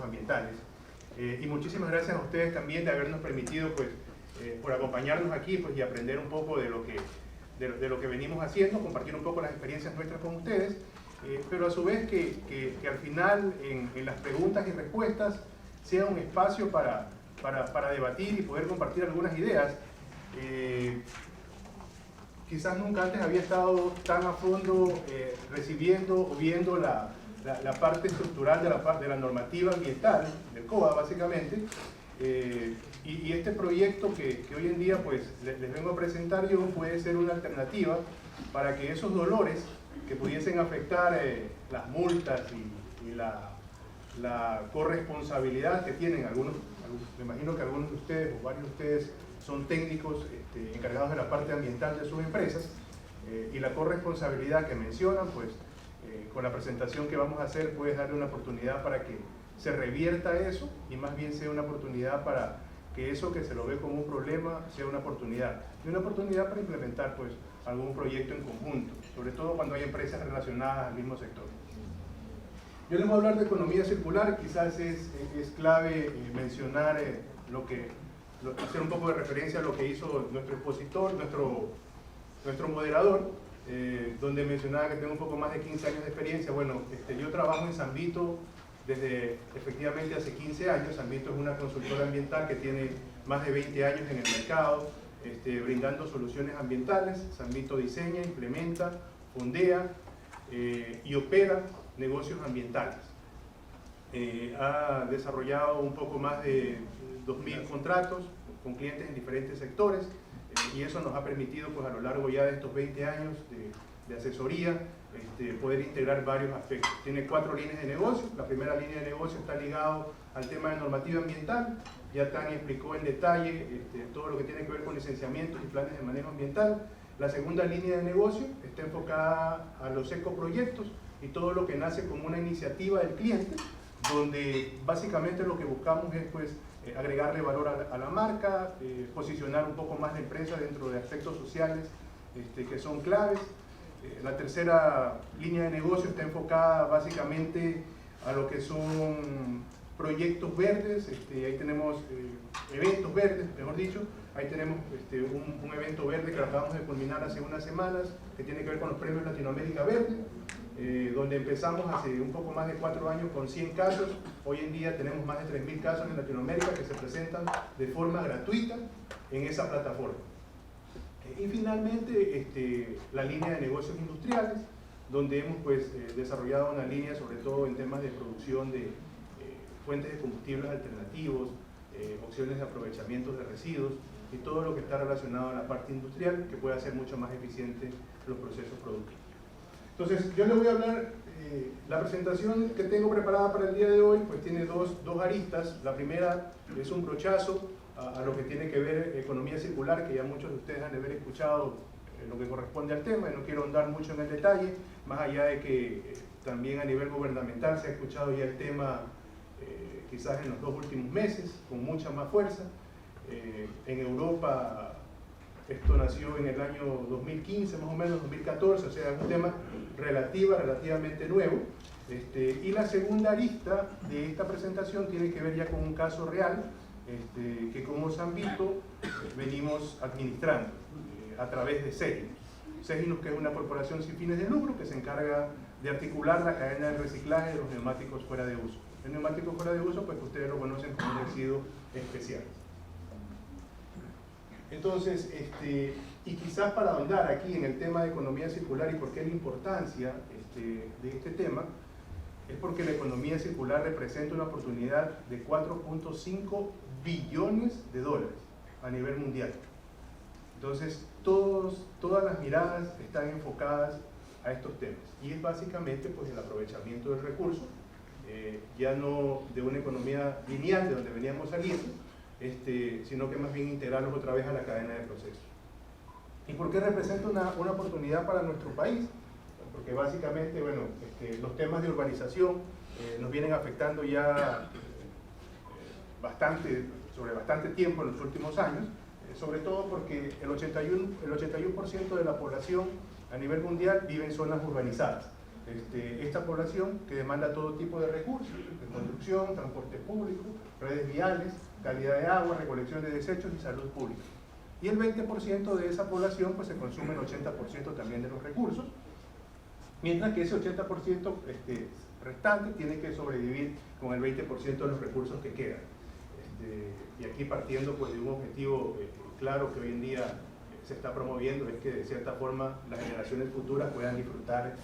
impactos ambientales. Y muchísimas gracias a ustedes también de habernos permitido, pues, por acompañarnos aquí, pues, y aprender un poco de lo que venimos haciendo, compartir un poco las experiencias nuestras con ustedes, pero a su vez que al final en las preguntas y respuestas sea un espacio para debatir y poder compartir algunas ideas. Quizás nunca antes había estado tan a fondo recibiendo o viendo la parte estructural de la normativa ambiental, del COA básicamente, y este proyecto que hoy en día pues les vengo a presentar yo puede ser una alternativa para que esos dolores que pudiesen afectar las multas y la corresponsabilidad que tienen algunos, me imagino que algunos de ustedes o varios de ustedes son técnicos encargados de la parte ambiental de sus empresas, y la corresponsabilidad que mencionan, pues con la presentación que vamos a hacer puedes darle una oportunidad para que se revierta eso y más bien sea una oportunidad para que eso que se lo ve como un problema sea una oportunidad, y una oportunidad para implementar pues algún proyecto en conjunto, sobre todo cuando hay empresas relacionadas al mismo sector. Yo les voy a hablar de economía circular. Quizás es clave mencionar hacer un poco de referencia a lo que hizo nuestro expositor, nuestro moderador, donde mencionaba que tengo un poco más de 15 años de experiencia. Bueno, yo trabajo en San Vito desde efectivamente hace 15 años. San Vito es una consultora ambiental que tiene más de 20 años en el mercado, brindando soluciones ambientales. San Vito diseña, implementa, fondea y opera negocios ambientales. Ha desarrollado un poco más de 2.000 contratos con clientes en diferentes sectores, y eso nos ha permitido pues a lo largo ya de estos 20 años de asesoría poder integrar varios aspectos. Tiene 4 líneas de negocio. La primera línea de negocio está ligado al tema de normativa ambiental. Ya Tania explicó en detalle todo lo que tiene que ver con licenciamientos y planes de manejo ambiental. La segunda línea de negocio está enfocada a los ecoproyectos y todo lo que nace como una iniciativa del cliente, donde básicamente lo que buscamos es pues agregarle valor a la marca, posicionar un poco más la empresa dentro de aspectos sociales que son claves. La tercera línea de negocio está enfocada básicamente a lo que son proyectos verdes. Ahí tenemos eventos verdes, mejor dicho. Ahí tenemos un evento verde que lo acabamos de culminar hace unas semanas, que tiene que ver con los premios Latinoamérica Verde, donde empezamos hace un poco más de 4 años con 100 casos. Hoy en día tenemos más de 3.000 casos en Latinoamérica que se presentan de forma gratuita en esa plataforma. Y finalmente la línea de negocios industriales, donde hemos pues desarrollado una línea sobre todo en temas de producción de fuentes de combustibles alternativos, opciones de aprovechamiento de residuos y todo lo que está relacionado a la parte industrial que puede hacer mucho más eficiente los procesos productivos. Entonces, yo les voy a hablar, la presentación que tengo preparada para el día de hoy, pues tiene dos aristas. La primera es un brochazo a lo que tiene que ver economía circular, que ya muchos de ustedes han de haber escuchado lo que corresponde al tema, y no quiero ahondar mucho en el detalle, más allá de que también a nivel gubernamental se ha escuchado ya el tema quizás en los 2 últimos meses, con mucha más fuerza. En Europa esto nació en el año 2015, más o menos, 2014, o sea, es un tema relativamente nuevo. Y la segunda arista de esta presentación tiene que ver ya con un caso real que como San Vito venimos administrando a través de Seginus. Seginus, que es una corporación sin fines de lucro que se encarga de articular la cadena de reciclaje de los neumáticos fuera de uso. El neumático fuera de uso, pues ustedes lo conocen como un residuo especial. Entonces, y quizás para ahondar aquí en el tema de economía circular y por qué la importancia de este tema, es porque la economía circular representa una oportunidad de 4.5 billones de dólares a nivel mundial. Entonces, todas las miradas están enfocadas a estos temas, y es básicamente pues el aprovechamiento del recurso, ya no de una economía lineal de donde veníamos saliendo, sino que más bien integrarlos otra vez a la cadena de procesos. ¿Y por qué representa una oportunidad para nuestro país? Porque básicamente, bueno, los temas de urbanización nos vienen afectando ya sobre bastante tiempo en los últimos años, sobre todo porque el 81% de la población a nivel mundial vive en zonas urbanizadas. esta población que demanda todo tipo de recursos, de construcción, transporte público, redes viales, calidad de agua, recolección de desechos y salud pública. Y el 20% de esa población pues se consume el 80% también de los recursos, mientras que ese 80% restante tiene que sobrevivir con el 20% de los recursos que quedan. Y aquí partiendo pues, de un objetivo claro que hoy en día se está promoviendo, es que de cierta forma las generaciones futuras puedan disfrutar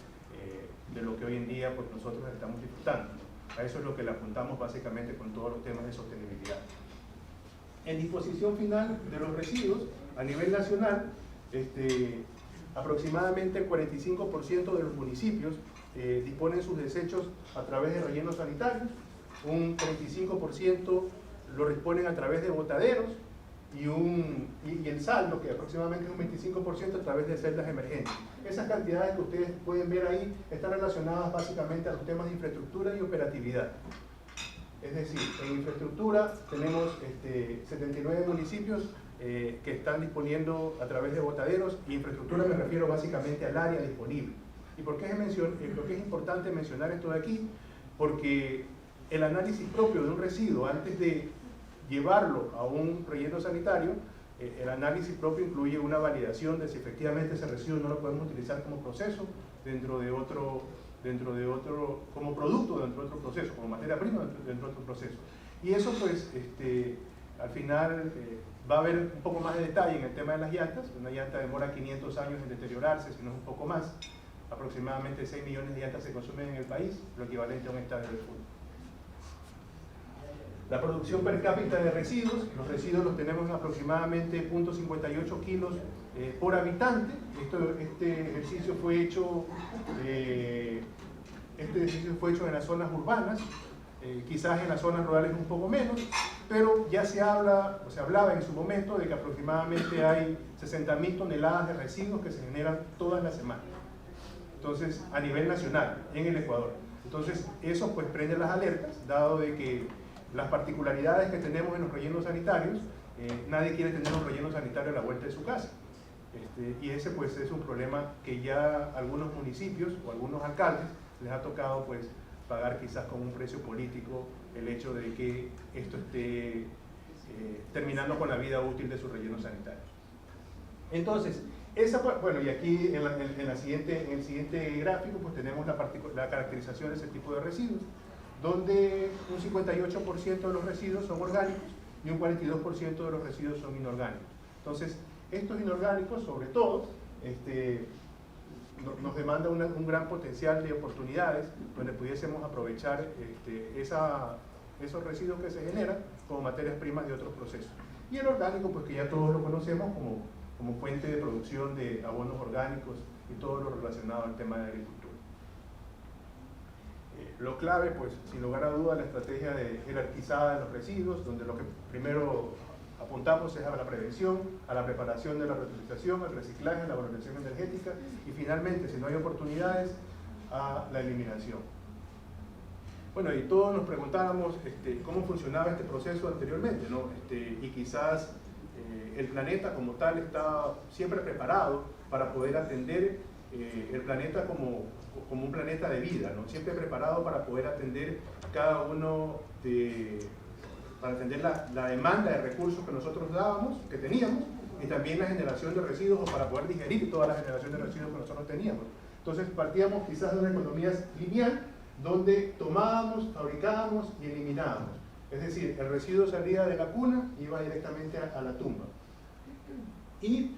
de lo que hoy en día pues, nosotros estamos disfrutando, ¿no? A eso es lo que le apuntamos básicamente con todos los temas de sostenibilidad. En disposición final de los residuos, a nivel nacional, aproximadamente el 45% de los municipios disponen sus desechos a través de rellenos sanitarios, un 35% lo disponen a través de botaderos y el saldo, que aproximadamente es un 25%, a través de celdas emergentes. Esas cantidades que ustedes pueden ver ahí están relacionadas básicamente a los temas de infraestructura y operatividad. Es decir, en infraestructura tenemos 79 municipios que están disponiendo a través de botaderos, y infraestructura me refiero básicamente al área disponible. ¿Y por qué es importante mencionar esto de aquí? Porque el análisis propio de un residuo, antes de llevarlo a un relleno sanitario, el análisis propio incluye una validación de si efectivamente ese residuo no lo podemos utilizar como proceso como producto dentro de otro proceso, como materia prima dentro de otro proceso. Y eso pues al final va a haber un poco más de detalle en el tema de las llantas. Una llanta demora 500 años en deteriorarse, si no es un poco más. Aproximadamente 6 millones de llantas se consumen en el país, lo equivalente a un estadio de fútbol. La producción per cápita de residuos, los residuos los tenemos en aproximadamente 0.58 kilos por habitante. Este ejercicio fue hecho en las zonas urbanas, quizás en las zonas rurales un poco menos, pero ya se hablaba en su momento de que aproximadamente hay 60.000 toneladas de residuos que se generan todas las semanas. Entonces, a nivel nacional, en el Ecuador. Entonces, eso pues prende las alertas, dado de que las particularidades que tenemos en los rellenos sanitarios, nadie quiere tener un relleno sanitario a la vuelta de su casa. Y ese pues es un problema que ya algunos municipios o algunos alcaldes les ha tocado pues pagar quizás con un precio político el hecho de que esto esté terminando con la vida útil de sus rellenos sanitarios. Entonces, bueno, y aquí en el siguiente gráfico pues tenemos la caracterización de ese tipo de residuos, donde un 58% de los residuos son orgánicos y un 42% de los residuos son inorgánicos. Entonces, estos inorgánicos, sobre todo, nos demanda un gran potencial de oportunidades donde pudiésemos aprovechar esos residuos que se generan como materias primas de otros procesos. Y el orgánico, pues que ya todos lo conocemos como fuente de producción de abonos orgánicos y todo lo relacionado al tema de agricultura. Lo clave, pues, sin lugar a duda, la estrategia jerarquizada de los residuos, donde lo que primero apuntamos es a la prevención, a la preparación de la reutilización, al reciclaje, a la valorización energética y finalmente, si no hay oportunidades, a la eliminación. Bueno, y todos nos preguntábamos cómo funcionaba este proceso anteriormente, ¿no? Y quizás el planeta como tal está siempre preparado para poder atender el planeta como un planeta de vida, ¿no? Siempre preparado para poder atender para atender la demanda de recursos que nosotros que teníamos, y también la generación de residuos, o para poder digerir toda la generación de residuos que nosotros teníamos. Entonces partíamos quizás de una economía lineal, donde tomábamos, fabricábamos y eliminábamos. Es decir, el residuo salía de la cuna y iba directamente a la tumba. Y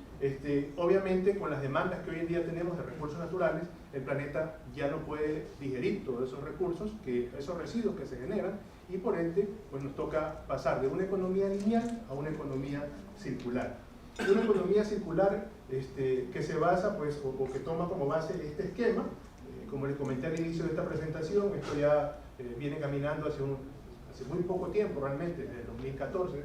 obviamente con las demandas que hoy en día tenemos de recursos naturales, el planeta ya no puede digerir todos esos recursos, esos residuos que se generan, y por ende pues nos toca pasar de una economía lineal a una economía circular. Una economía circular que se basa pues, o que toma como base este esquema, como les comenté al inicio de esta presentación, esto ya viene caminando hace muy poco tiempo realmente, desde el 2014,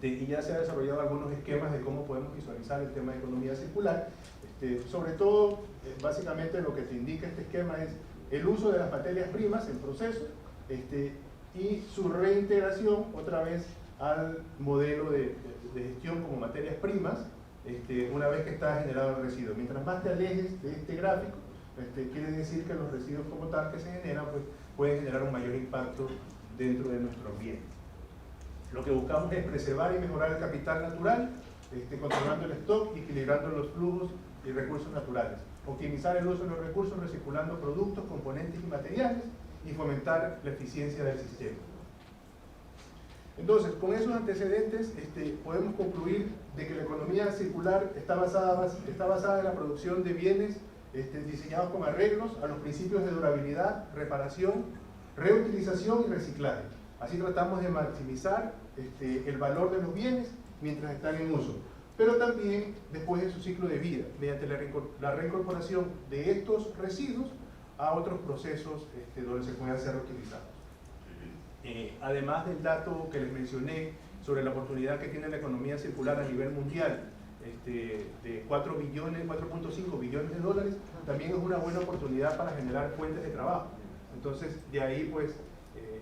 y ya se han desarrollado algunos esquemas de cómo podemos visualizar el tema de economía circular. Sobre todo, básicamente lo que te indica este esquema es el uso de las materias primas en proceso y su reintegración otra vez al modelo de gestión como materias primas una vez que está generado el residuo. Mientras más te alejes de este gráfico, quiere decir que los residuos como tal que se generan pues, pueden generar un mayor impacto dentro de nuestro ambiente. Lo que buscamos es preservar y mejorar el capital natural, controlando el stock y equilibrando los flujos y recursos naturales, optimizar el uso de los recursos reciclando productos, componentes y materiales y fomentar la eficiencia del sistema. Entonces, con esos antecedentes podemos concluir de que la economía circular está basada en la producción de bienes diseñados con arreglos a los principios de durabilidad, reparación, reutilización y reciclaje. Así tratamos de maximizar el valor de los bienes mientras están en uso, pero también después de su ciclo de vida, mediante la reincorporación de estos residuos a otros procesos donde se puedan ser reutilizados. Además del dato que les mencioné sobre la oportunidad que tiene la economía circular a nivel mundial, de 4.5 billones de dólares, también es una buena oportunidad para generar fuentes de trabajo. Entonces, de ahí pues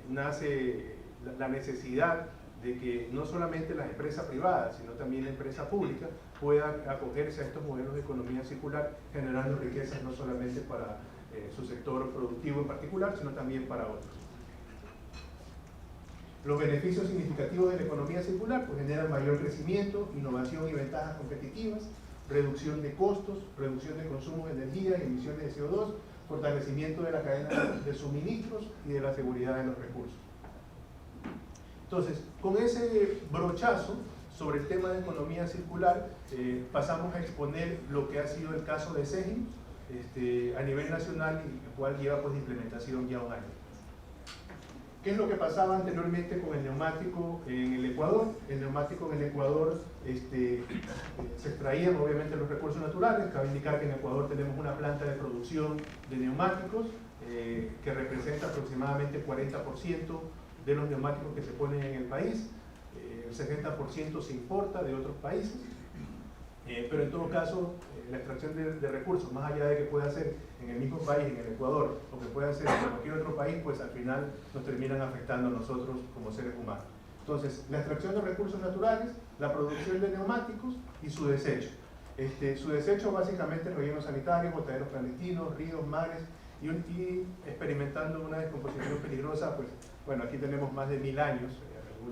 nace la necesidad de que no solamente las empresas privadas, sino también la empresa pública puedan acogerse a estos modelos de economía circular, generando riquezas no solamente para su sector productivo en particular, sino también para otros. Los beneficios significativos de la economía circular pues, generan mayor crecimiento, innovación y ventajas competitivas, reducción de costos, reducción de consumo de energía y emisiones de CO2, fortalecimiento de la cadena de suministros y de la seguridad de los recursos. Entonces, con ese brochazo sobre el tema de economía circular, pasamos a exponer lo que ha sido el caso de Segimus a nivel nacional, y el cual lleva pues, de implementación ya un año. ¿Qué es lo que pasaba anteriormente con el neumático en el Ecuador? El neumático en el Ecuador se extraían obviamente los recursos naturales. Cabe indicar que en Ecuador tenemos una planta de producción de neumáticos que representa aproximadamente 40% de los neumáticos que se ponen en el país. El 60% se importa de otros países. Pero en todo caso, la extracción de recursos, más allá de que pueda ser en el mismo país, en el Ecuador, o que pueda ser en cualquier otro país, pues al final nos terminan afectando a nosotros como seres humanos. Entonces, la extracción de recursos naturales, la producción de neumáticos y su desecho. Su desecho básicamente rellenos sanitarios, botaderos clandestinos, ríos, mares, y experimentando una descomposición peligrosa, pues bueno, aquí tenemos más de 1000 años,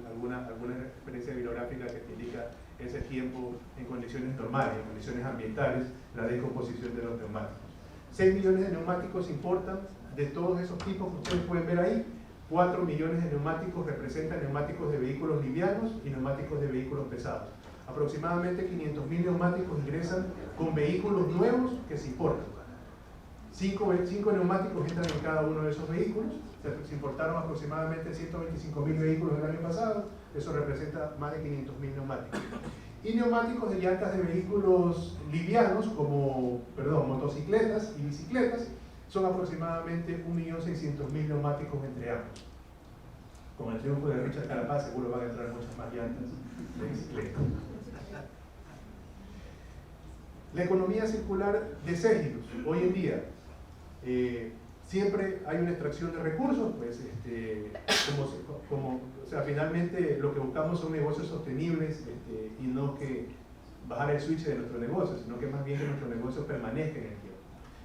alguna experiencia bibliográfica que indica ese tiempo en condiciones normales, en condiciones ambientales, la descomposición de los neumáticos. 6 millones de neumáticos importan de todos esos tipos que ustedes pueden ver ahí. 4 millones de neumáticos representan neumáticos de vehículos livianos y neumáticos de vehículos pesados. Aproximadamente 500.000 neumáticos ingresan con vehículos nuevos que se importan. 5 neumáticos entran en cada uno de esos vehículos. Se importaron aproximadamente 125.000 vehículos el año pasado. Eso representa más de 500.000 neumáticos. Y neumáticos de llantas de vehículos livianos como, motocicletas y bicicletas son aproximadamente 1.600.000 neumáticos entre ambos. Con el triunfo de Richard Carapaz seguro van a entrar muchas más llantas de bicicletas. La economía circular de Segimus, hoy en día, siempre hay una extracción de recursos, pues, o sea, finalmente lo que buscamos son negocios sostenibles y no que bajar el switch de nuestro negocio, sino que más bien que nuestro negocio permanezca en el tiempo.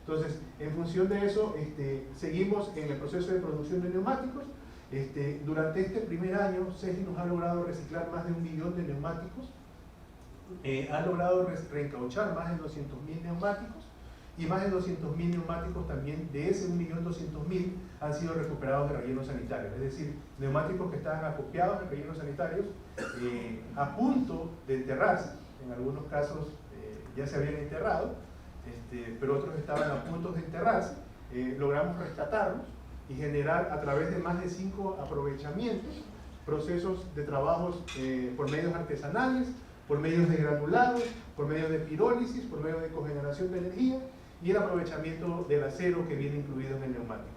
Entonces, en función de eso, seguimos en el proceso de producción de neumáticos. Durante este primer año, Segimus ha logrado reciclar más de 1 millón de neumáticos, ha logrado reencauchar más de 200.000 neumáticos, y más de 200.000 neumáticos también, de ese 1.200.000, han sido recuperados de rellenos sanitarios. Es decir, neumáticos que estaban acopiados en rellenos sanitarios a punto de enterrarse. En algunos casos ya se habían enterrado, pero otros estaban a punto de enterrarse. Logramos rescatarlos y generar a través de más de 5 aprovechamientos, procesos de trabajos por medios artesanales, por medios de granulados, por medios de pirólisis, por medio de cogeneración de energía, y el aprovechamiento del acero que viene incluido en el neumático.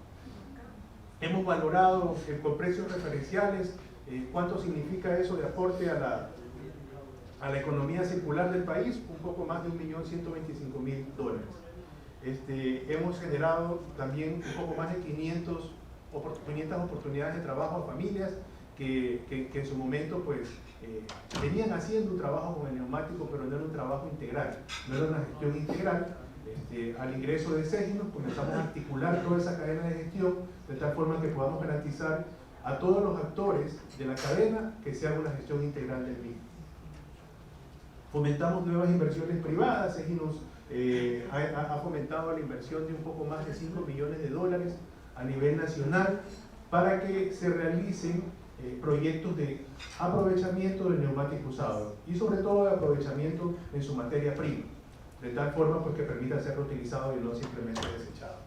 Hemos valorado con precios referenciales cuánto significa eso de aporte a la economía circular del país, un poco más de 1.125.000 dólares. Hemos generado también un poco más de 500 oportunidades de trabajo a familias que en su momento pues, venían haciendo un trabajo con el neumático, pero no era un trabajo integral, no era una gestión integral. Al ingreso de Seginos comenzamos a articular toda esa cadena de gestión de tal forma que podamos garantizar a todos los actores de la cadena que se haga una gestión integral del mismo. Fomentamos nuevas inversiones privadas. Seginos ha fomentado la inversión de un poco más de 5 millones de dólares a nivel nacional para que se realicen proyectos de aprovechamiento del neumático usado y sobre todo de aprovechamiento en su materia prima, de tal forma pues, que permita ser reutilizado y no simplemente desechado.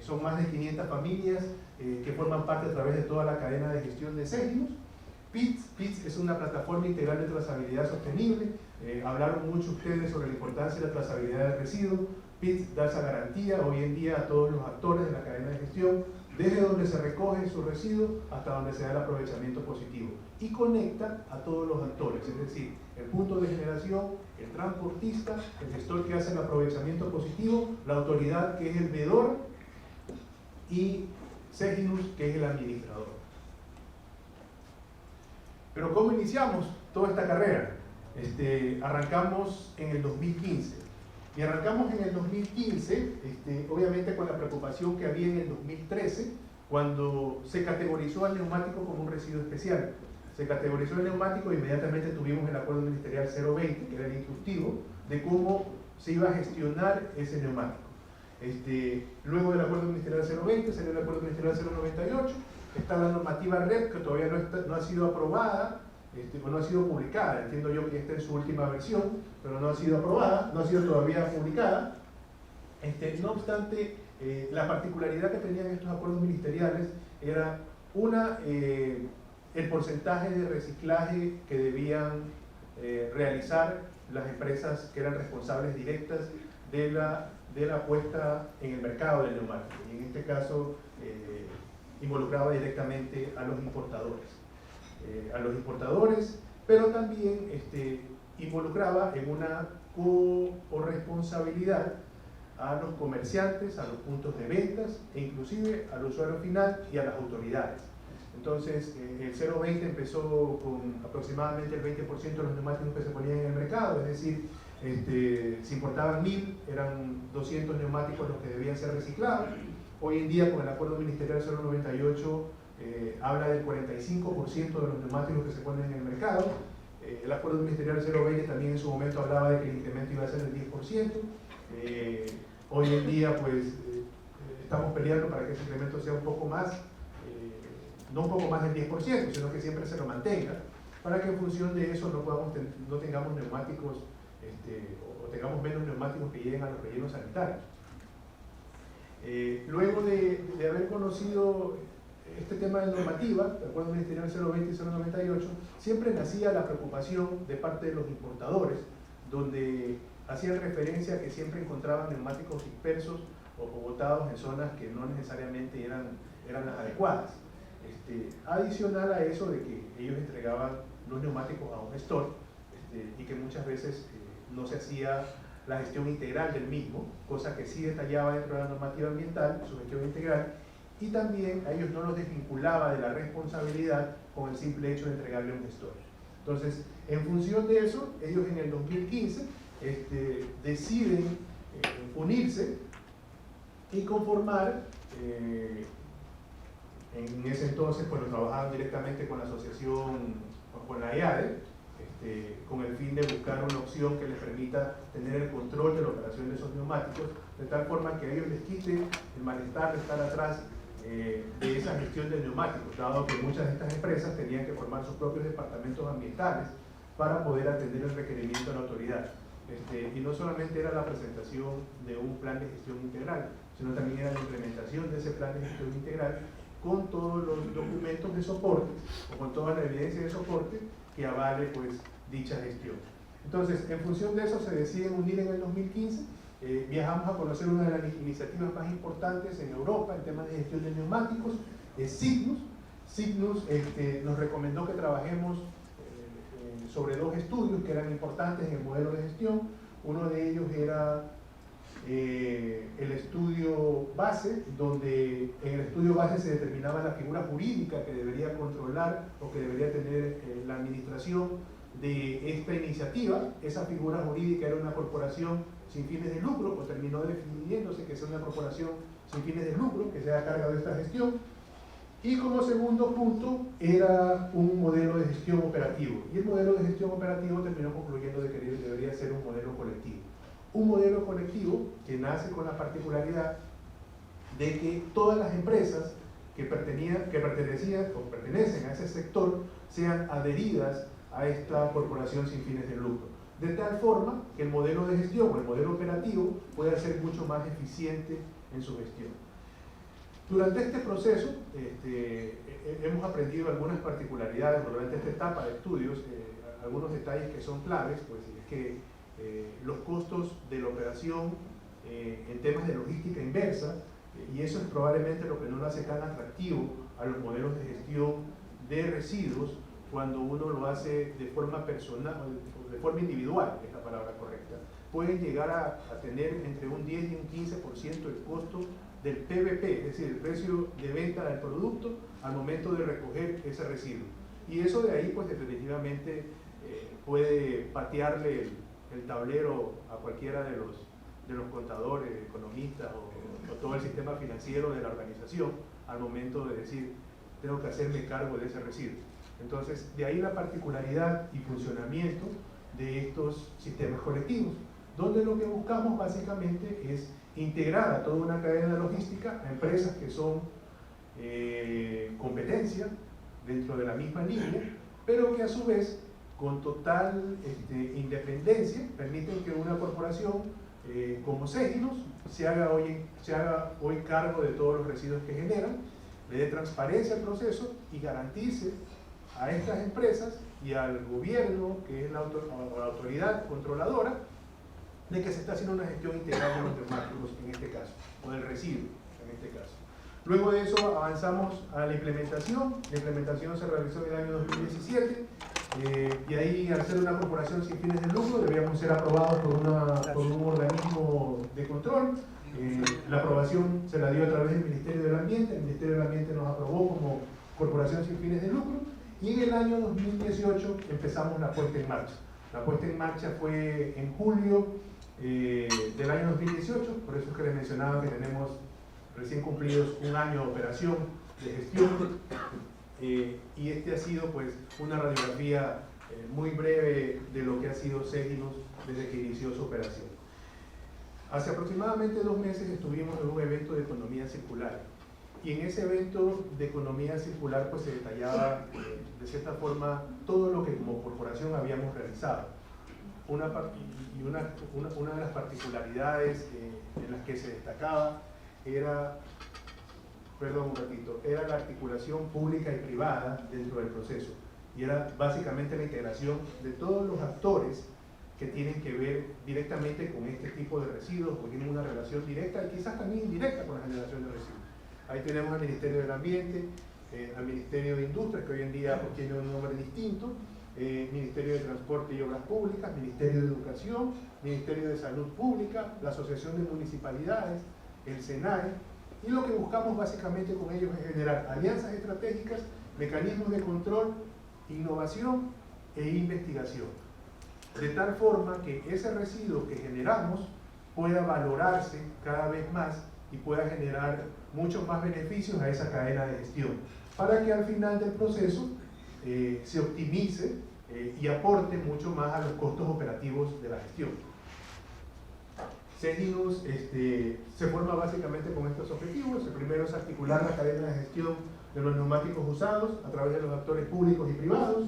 Son más de 500 familias que forman parte a través de toda la cadena de gestión de Seginos. PITS es una plataforma integral de trazabilidad sostenible. Hablaron mucho ustedes sobre la importancia de la trazabilidad del residuo. PITS da esa garantía hoy en día a todos los actores de la cadena de gestión, desde donde se recoge su residuo hasta donde se da el aprovechamiento positivo, y conecta a todos los actores, es decir, el punto de generación, el transportista, el gestor que hace el aprovechamiento positivo, la autoridad que es el veedor y Seginos que es el administrador. Pero ¿cómo iniciamos toda esta carrera? Arrancamos en el 2015. Y arrancamos en el 2015, obviamente con la preocupación que había en el 2013, cuando se categorizó al neumático como un residuo especial. Se categorizó el neumático e inmediatamente tuvimos el acuerdo ministerial 020, que era el instructivo de cómo se iba a gestionar ese neumático. Luego del acuerdo ministerial 020 salió el acuerdo ministerial 098, está la normativa REP que todavía no ha sido aprobada, o no ha sido publicada. Entiendo yo que está en su última versión, pero no ha sido aprobada, no ha sido todavía publicada. No obstante, la particularidad que tenían estos acuerdos ministeriales era el porcentaje de reciclaje que debían realizar las empresas que eran responsables directas de la puesta en el mercado del neumático, y en este caso involucraba directamente a los importadores, pero también involucraba en una corresponsabilidad a los comerciantes, a los puntos de ventas e inclusive al usuario final y a las autoridades. Entonces, el 020 empezó con aproximadamente el 20% de los neumáticos que se ponían en el mercado, es decir, si importaban 1000, eran 200 neumáticos los que debían ser reciclados. Hoy en día, con el acuerdo ministerial 098, habla del 45% de los neumáticos que se ponen en el mercado. El acuerdo ministerial 020 también en su momento hablaba de que el incremento iba a ser del 10%. Hoy en día, pues, estamos peleando para que ese incremento sea un poco más, no un poco más del 10%, sino que siempre se lo mantenga, para que en función de eso no tengamos neumáticos, o tengamos menos neumáticos que lleguen a los rellenos sanitarios. Luego de haber conocido este tema de normativa, de acuerdo ministerial 020 y 098, siempre nacía la preocupación de parte de los importadores, donde hacían referencia a que siempre encontraban neumáticos dispersos o botados en zonas que no necesariamente eran las adecuadas. Adicional a eso de que ellos entregaban los neumáticos a un gestor, y que muchas veces no se hacía la gestión integral del mismo, cosa que sí detallaba dentro de la normativa ambiental, su gestión integral, y también a ellos no los desvinculaba de la responsabilidad con el simple hecho de entregarle a un gestor. Entonces, en función de eso, ellos en el 2015 deciden unirse y conformar, en ese entonces pues lo trabajaban directamente con la asociación, con la IADE, con el fin de buscar una opción que les permita tener el control de la operación de esos neumáticos, de tal forma que a ellos les quite el malestar de estar atrás de esa gestión de neumáticos, dado que muchas de estas empresas tenían que formar sus propios departamentos ambientales para poder atender el requerimiento de la autoridad. Y no solamente era la presentación de un plan de gestión integral, sino también era la implementación de ese plan de gestión integral con todos los documentos de soporte o con toda la evidencia de soporte que avale pues dicha gestión. Entonces, en función de eso se deciden unir en el 2015. Viajamos a conocer una de las iniciativas más importantes en Europa en temas de gestión de neumáticos, Cygnus. Cygnus nos recomendó que trabajemos sobre dos estudios que eran importantes en el modelo de gestión. Uno de ellos era el estudio base, donde en el estudio base se determinaba la figura jurídica que debería controlar o que debería tener la administración de esta iniciativa. Esa figura jurídica era una corporación sin fines de lucro, o terminó definiéndose que sea una corporación sin fines de lucro, que sea a cargo de esta gestión. Y como segundo punto era un modelo de gestión operativo. Y el modelo de gestión operativo terminó concluyendo de que debería ser un modelo colectivo. Un modelo colectivo que nace con la particularidad de que todas las empresas que pertenecen a ese sector sean adheridas a esta corporación sin fines de lucro. De tal forma que el modelo de gestión o el modelo operativo pueda ser mucho más eficiente en su gestión. Durante este proceso hemos aprendido algunas particularidades, durante esta etapa de estudios, algunos detalles que son claves, pues es que los costos de la operación en temas de logística inversa, y eso es probablemente lo que no lo hace tan atractivo a los modelos de gestión de residuos cuando uno lo hace de forma personal, de forma individual, es la palabra correcta. Pueden llegar a tener entre un 10 y un 15% el costo del PVP, es decir, el precio de venta del producto al momento de recoger ese residuo. Y eso de ahí, pues definitivamente puede patearle el tablero a cualquiera de los contadores, economistas o todo el sistema financiero de la organización al momento de decir, tengo que hacerme cargo de ese residuo. Entonces, de ahí la particularidad y funcionamiento de estos sistemas colectivos, donde lo que buscamos básicamente es integrar a toda una cadena de logística a empresas que son competencia dentro de la misma línea, pero que a su vez con total independencia permiten que una corporación como Seginos se haga hoy cargo de todos los residuos que generan, le dé transparencia al proceso y garantice a estas empresas y al gobierno, que es la autoridad controladora, de que se está haciendo una gestión integral de los neumáticos en este caso, o del residuo en este caso. Luego de eso avanzamos a la implementación. La implementación se realizó en el año 2017 y ahí, al ser una corporación sin fines de lucro, debíamos ser aprobados por un organismo de control. La aprobación se la dio a través del Ministerio del Ambiente. El Ministerio del Ambiente nos aprobó como corporación sin fines de lucro y en el año 2018 empezamos la puesta en marcha. La puesta en marcha fue en julio del año 2018, por eso es que les mencionaba que tenemos recién cumplidos un año de operación, de gestión, y este ha sido pues una radiografía muy breve de lo que ha sido Seginos desde que inició su operación. Hace aproximadamente 2 meses estuvimos en un evento de economía circular, y en ese evento de economía circular pues se detallaba de cierta forma todo lo que como corporación habíamos realizado. Una de las particularidades en las que se destacaba era la articulación pública y privada dentro del proceso, y era básicamente la integración de todos los actores que tienen que ver directamente con este tipo de residuos, o tienen una relación directa y quizás también indirecta con la generación de residuos. Ahí tenemos al Ministerio del Ambiente, al Ministerio de Industria, que hoy en día pues, tiene un nombre distinto, Ministerio de Transporte y Obras Públicas, Ministerio de Educación, Ministerio de Salud Pública, la Asociación de Municipalidades, el SENAE, y lo que buscamos básicamente con ellos es generar alianzas estratégicas, mecanismos de control, innovación e investigación, de tal forma que ese residuo que generamos pueda valorarse cada vez más y pueda generar muchos más beneficios a esa cadena de gestión, para que al final del proceso se optimice y aporte mucho más a los costos operativos de la gestión. Seginos se forma básicamente con estos objetivos. El primero es articular la cadena de gestión de los neumáticos usados a través de los actores públicos y privados.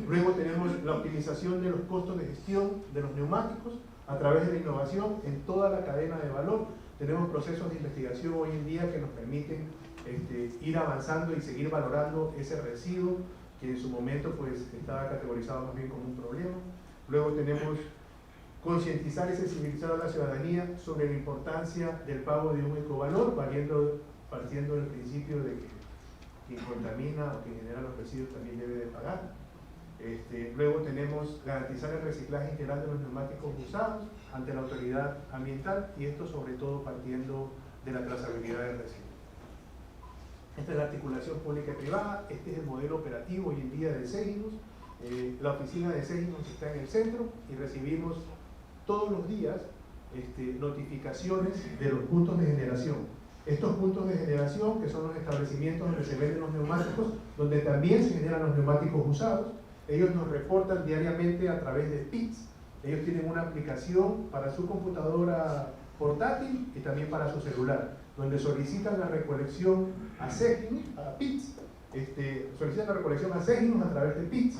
Luego tenemos la optimización de los costos de gestión de los neumáticos a través de la innovación en toda la cadena de valor. Tenemos procesos de investigación hoy en día que nos permiten ir avanzando y seguir valorando ese residuo que en su momento pues estaba categorizado más bien como un problema. Luego tenemos concientizar y sensibilizar a la ciudadanía sobre la importancia del pago de un ecovalor, partiendo del principio de que quien contamina o quien genera los residuos también debe de pagar. Luego tenemos garantizar el reciclaje integral de los neumáticos usados ante la autoridad ambiental, y esto sobre todo partiendo de la trazabilidad del residuo. Esta es la articulación pública y privada, este es el modelo operativo hoy en día de Seginos. La oficina de Seginos está en el centro y recibimos todos los días notificaciones de los puntos de generación. Estos puntos de generación, que son los establecimientos donde se venden los neumáticos, donde también se generan los neumáticos usados, ellos nos reportan diariamente a través de PITS. Ellos tienen una aplicación para su computadora portátil y también para su celular, donde solicitan la recolección a Seginos, a PITS, solicitan la recolección a Seginos a través de PITS.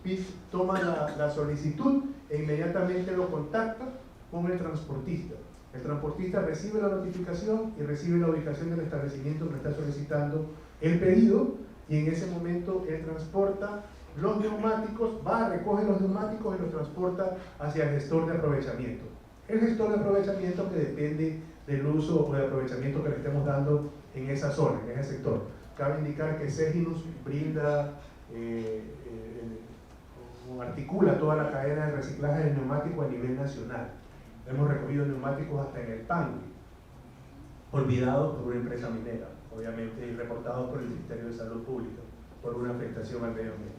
PITS toma la solicitud e inmediatamente lo contacta con el transportista. El transportista recibe la notificación y recibe la ubicación del establecimiento que está solicitando el pedido, y en ese momento él transporta los neumáticos, recoge los neumáticos y los transporta hacia el gestor de aprovechamiento. El gestor de aprovechamiento que depende del uso o de aprovechamiento que le estemos dando en esa zona, en ese sector. Cabe indicar que Seginos brinda o articula toda la cadena de reciclaje de neumáticos a nivel nacional. Hemos recogido neumáticos hasta en el Pangui, olvidados por una empresa minera, obviamente, y reportados por el Ministerio de Salud Pública por una afectación al medio ambiente.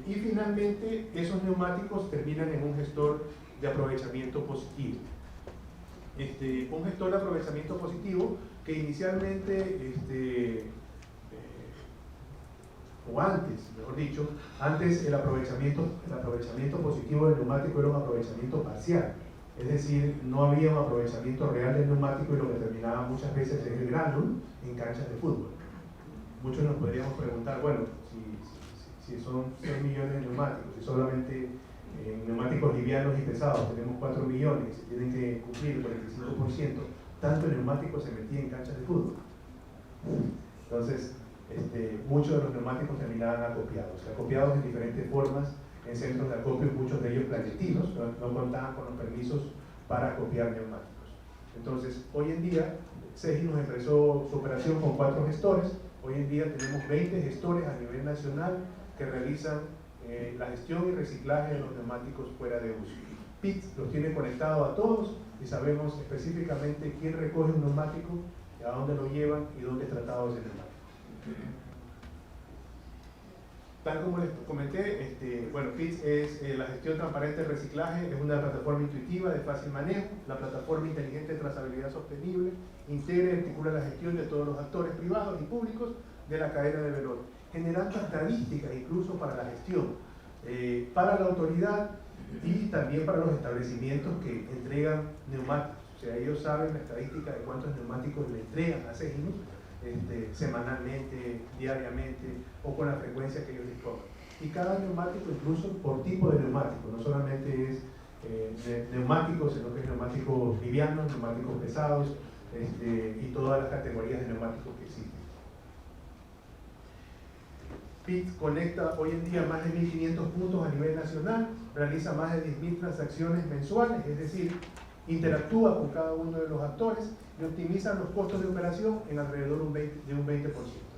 Y finalmente, esos neumáticos terminan en un gestor de aprovechamiento positivo. Un gestor de aprovechamiento positivo que inicialmente, o antes, mejor dicho, antes el aprovechamiento positivo del neumático era un aprovechamiento parcial. Es decir, no había un aprovechamiento real del neumático y lo que terminaba muchas veces es el gránul en canchas de fútbol. Muchos nos podríamos preguntar, bueno, si son 6 millones de neumáticos, si solamente en neumáticos livianos y pesados tenemos 4 millones y se tienen que cumplir el 45%, tanto el neumático se metía en canchas de fútbol. Entonces, muchos de los neumáticos terminaban acopiados en diferentes formas en centros de acopio, muchos de ellos clandestinos, no contaban con los permisos para acopiar neumáticos. Entonces, hoy en día, Seginos empezó su operación con 4 gestores. Hoy en día tenemos 20 gestores a nivel nacional que realizan la gestión y reciclaje de los neumáticos fuera de uso. PITS los tiene conectados a todos y sabemos específicamente quién recoge un neumático, a dónde lo llevan y dónde es tratado ese neumático. Tal como les comenté, PITS es la gestión transparente de reciclaje, es una plataforma intuitiva de fácil manejo. La plataforma inteligente de trazabilidad sostenible integra y articula la gestión de todos los actores privados y públicos de la cadena de valor, generando estadísticas incluso para la gestión, para la autoridad y también para los establecimientos que entregan neumáticos. O sea, ellos saben la estadística de cuántos neumáticos le entregan a Seginos semanalmente, diariamente o con la frecuencia que ellos dispongan. Y cada neumático, incluso por tipo de neumático, no solamente es neumáticos, sino que es neumáticos livianos, neumáticos pesados y todas las categorías de neumáticos que existen. PITS conecta hoy en día más de 1.500 puntos a nivel nacional, realiza más de 10.000 transacciones mensuales, es decir, interactúa con cada uno de los actores y optimiza los costos de operación en alrededor de un 20%.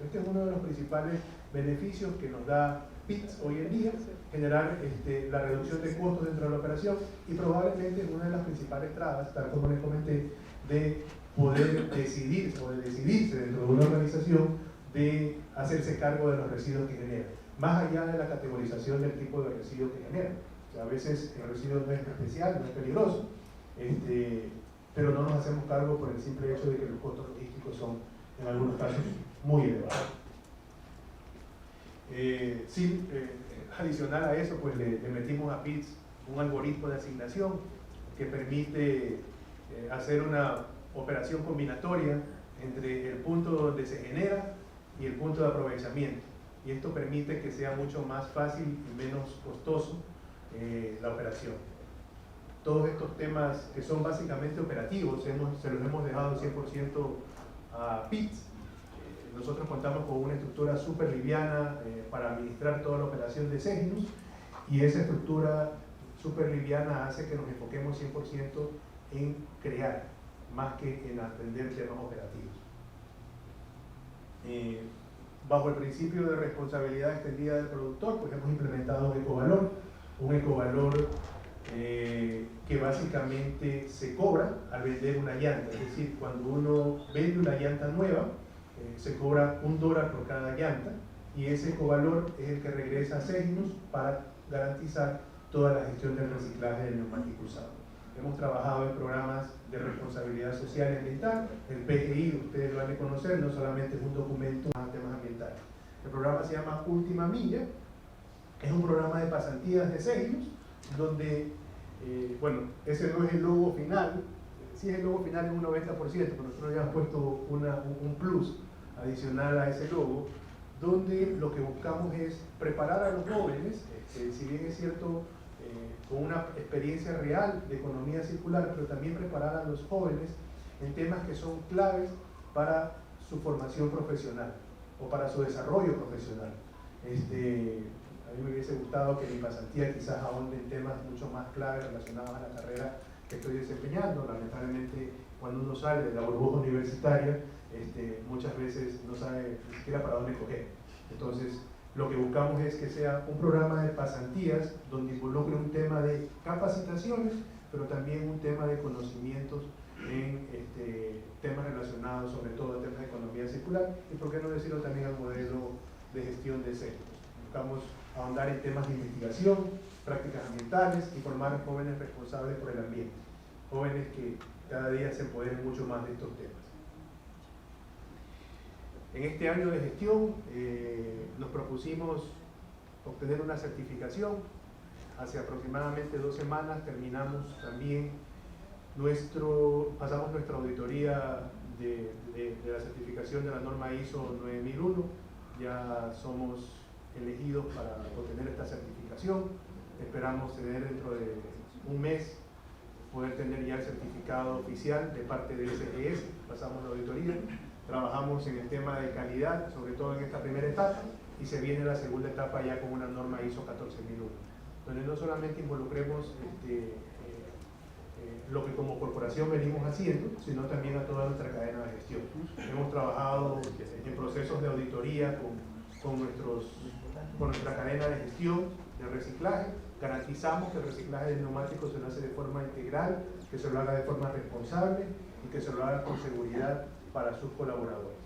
Este es uno de los principales beneficios que nos da PITS hoy en día, generar la reducción de costos dentro de la operación y probablemente una de las principales trabas, tal como les comenté, de poder decidirse dentro de una organización de hacerse cargo de los residuos que genera, más allá de la categorización del tipo de residuo que genera. O sea, a veces el residuo no es especial, no es peligroso, pero no nos hacemos cargo por el simple hecho de que los costos logísticos son en algunos casos muy elevados. Adicional a eso, pues le metimos a PITS un algoritmo de asignación que permite hacer una operación combinatoria entre el punto donde se genera y el punto de aprovechamiento, y esto permite que sea mucho más fácil y menos costoso la operación. Todos estos temas que son básicamente operativos se los hemos dejado 100% a PITS. Nosotros contamos con una estructura súper liviana para administrar toda la operación de Seginos, y esa estructura súper liviana hace que nos enfoquemos 100% en crear más que en aprender temas operativos. Bajo el principio de responsabilidad extendida del productor, pues hemos implementado un ecovalor que básicamente se cobra al vender una llanta. Es decir, cuando uno vende una llanta nueva, se cobra $1 por cada llanta, y ese covalor es el que regresa a Seginus para garantizar toda la gestión del reciclaje del neumático usado. Hemos trabajado en programas de responsabilidad social y ambiental. El PGI, ustedes lo van a conocer, no solamente es un documento de temas ambientales. El programa se llama Última Milla, es un programa de pasantías de Seginus, donde, bueno, ese no es el logo final, sí es el logo final en un 90%, pero nosotros ya hemos puesto un plus adicional a ese logo, donde lo que buscamos es preparar a los jóvenes, si bien es cierto, con una experiencia real de economía circular, pero también preparar a los jóvenes en temas que son claves para su formación profesional o para su desarrollo profesional. A mí me hubiese gustado que mi pasantía quizás ahonde en temas mucho más claves relacionados a la carrera que estoy desempeñando. Lamentablemente, cuando uno sale de la burbuja universitaria, muchas veces no sabe ni siquiera para dónde coger. Entonces, lo que buscamos es que sea un programa de pasantías donde involucre un tema de capacitaciones, pero también un tema de conocimientos en temas relacionados sobre todo a temas de economía circular y por qué no decirlo también al modelo de gestión de sectores. Buscamos ahondar en temas de investigación, prácticas ambientales y formar jóvenes responsables por el ambiente, jóvenes que cada día se empoderen mucho más de estos temas. En este año de gestión nos propusimos obtener una certificación. Hace aproximadamente 2 semanas terminamos también pasamos nuestra auditoría de la certificación de la norma ISO 9001. Ya somos elegidos para obtener esta certificación. Esperamos tener dentro de un mes poder tener ya el certificado oficial de parte de SGS. Pasamos la auditoría. Trabajamos en el tema de calidad, sobre todo en esta primera etapa, y se viene la segunda etapa ya con una norma ISO 14001, donde no solamente involucremos lo que como corporación venimos haciendo, sino también a toda nuestra cadena de gestión. Hemos trabajado en procesos de auditoría con nuestra cadena de gestión de reciclaje. Garantizamos que el reciclaje de neumáticos se lo hace de forma integral, que se lo haga de forma responsable y que se lo haga con seguridad para sus colaboradores.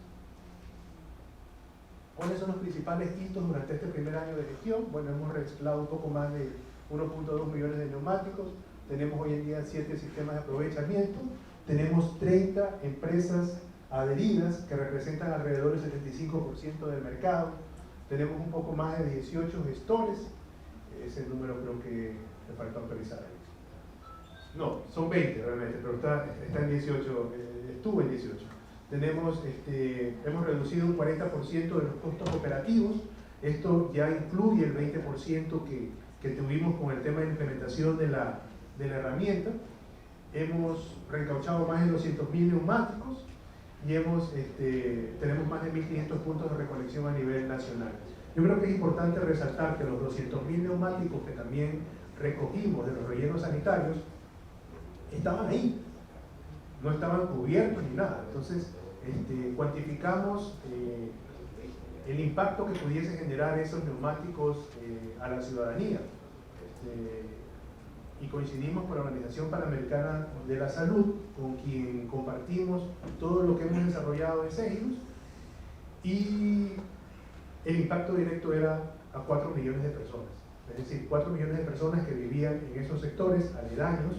¿Cuáles son los principales hitos durante este primer año de gestión? Bueno, hemos reciclado un poco más de 1.2 millones de neumáticos, tenemos hoy en día 7 sistemas de aprovechamiento, tenemos 30 empresas adheridas que representan alrededor del 75% del mercado, tenemos un poco más de 18 gestores, ese número creo que me faltó actualizar. No, son 20 realmente, pero está en 18, estuvo en 18. Hemos reducido un 40% de los costos operativos. Esto ya incluye el 20% que tuvimos con el tema de implementación de la herramienta. Hemos reencauchado más de 200.000 neumáticos y tenemos más de 1.500 puntos de recolección a nivel nacional. Yo creo que es importante resaltar que los 200.000 neumáticos que también recogimos de los rellenos sanitarios estaban ahí, no estaban cubiertos ni nada. Entonces, cuantificamos el impacto que pudiese generar esos neumáticos a la ciudadanía. Y coincidimos con la Organización Panamericana de la Salud, con quien compartimos todo lo que hemos desarrollado en Seginus, y el impacto directo era a 4 millones de personas. Es decir, 4 millones de personas que vivían en esos sectores aledaños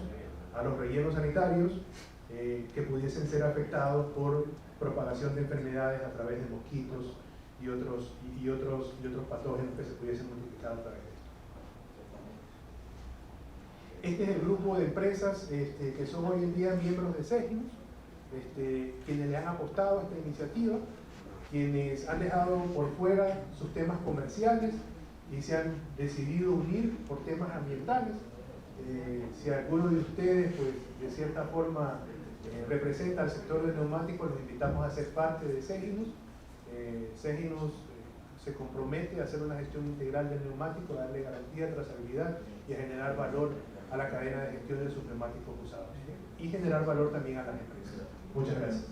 a los rellenos sanitarios, que pudiesen ser afectados por propagación de enfermedades a través de mosquitos y otros patógenos que se pudiesen multiplicar a través de esto. Este es el grupo de empresas que son hoy en día miembros de Seginus, quienes le han apostado a esta iniciativa, quienes han dejado por fuera sus temas comerciales y se han decidido unir por temas ambientales. Si alguno de ustedes, pues, de cierta forma representa al sector del neumático, los invitamos a ser parte de Seginus. Seginus se compromete a hacer una gestión integral del neumático, a darle garantía, trazabilidad y a generar valor a la cadena de gestión de sus neumáticos usados y generar valor también a las empresas. Muchas gracias.